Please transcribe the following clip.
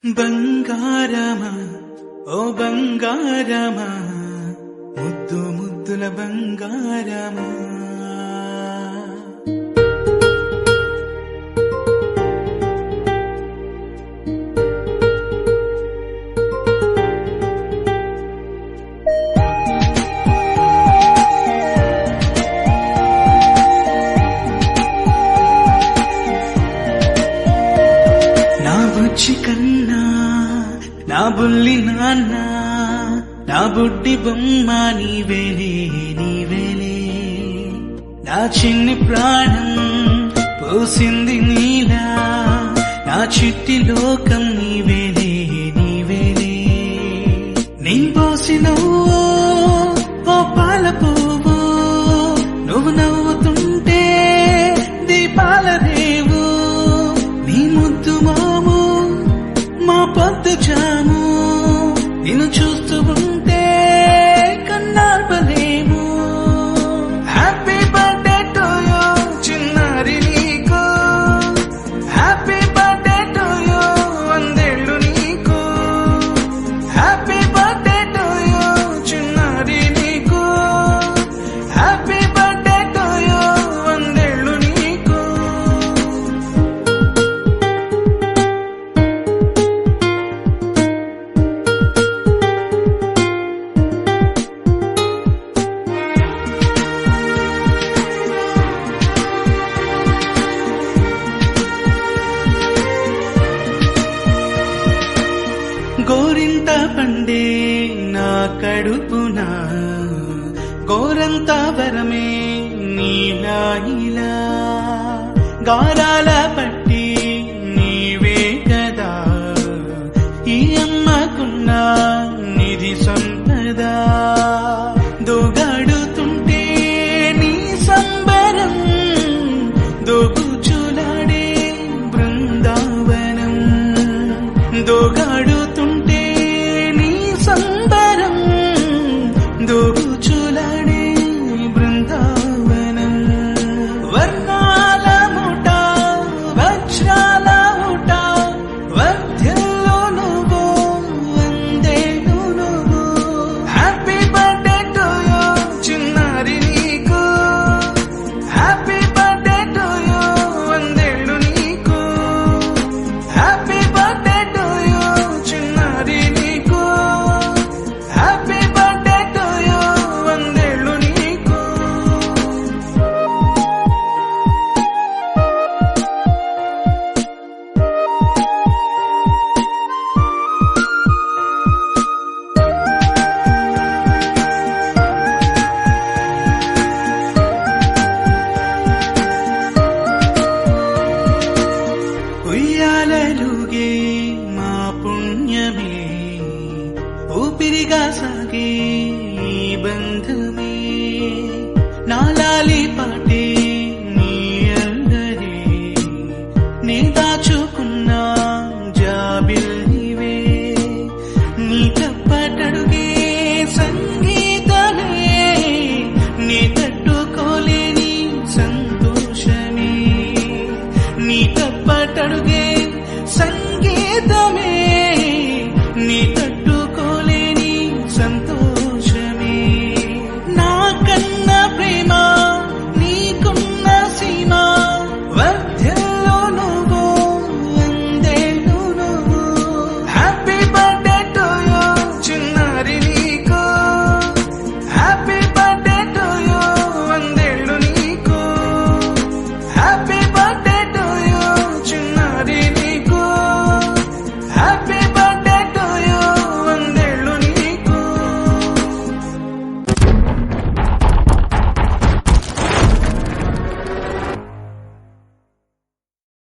బంగారమా ఓ బంగారమా ముద్దు ముద్దుల బంగారమా నా బుజ్జి కన్నా నా బుల్లి నాన్న నా బుడ్డి బొమ్మ నీవేలే నీవేలే నా చిన్ని ప్రాణం పోసింది నీలా నా చిట్టి లోకం నీవేలే నీవేలే నీ పోసినవో ఓ పాల పువ్వు నువ్వు నవ్వుతుంటే దీపాల రేవు నీ ముద్దు మాము మా పొద్దు జాము నిన్ను చూస్తూ ఉంటే కన్నార్పలేము. హ్యాపీ బర్త్డే టు యూ చిన్నారి నీకు, హ్యాపీ బర్త్డే టు యూ వందేళ్ళు నీకు, హ్యాపీ బర్త్డే టు యూ చిన్నారి నీకు, హ్యాపీ బర్త్డే టు యూ వందేళ్ళు నీకు. గోరింత పండే నా కడుపున గోరంత వరమే నీలా ఇలా గారాల పట్టి నీవే కదా ఈ అమ్మకున్న నిధి సంపద దోగాడుతుంటే నీ సంబరం దోగుచులాడే బృందావనం దోగాడుతుంటే నీ సంబరం దోగుచులాడే బృందావనం వర్ణాల ముఠ వజ్రాల ముఠ వర్ధిల్లు నువ్వు వందేళ్ళు నువ్వు. హ్యాపీ బర్త్డే టు యూ చిన్నారి నీకు, హ్యాపీ బర్త్డే టు యూ వందేళ్ళు నీకు, హ్యాపీ బర్త్డే టు యూ చిన్నారి నీకు, హ్యాపీ బర్త్డే టు యూ వందేళ్ళు నీకు. ఉయ్యాలలుగే మా పుణ్యమే ఊపిరిగా సాగే ఈ బంధమే నాలాలి పాటే నీ అందరే నే దాచుకున్న జాబిల్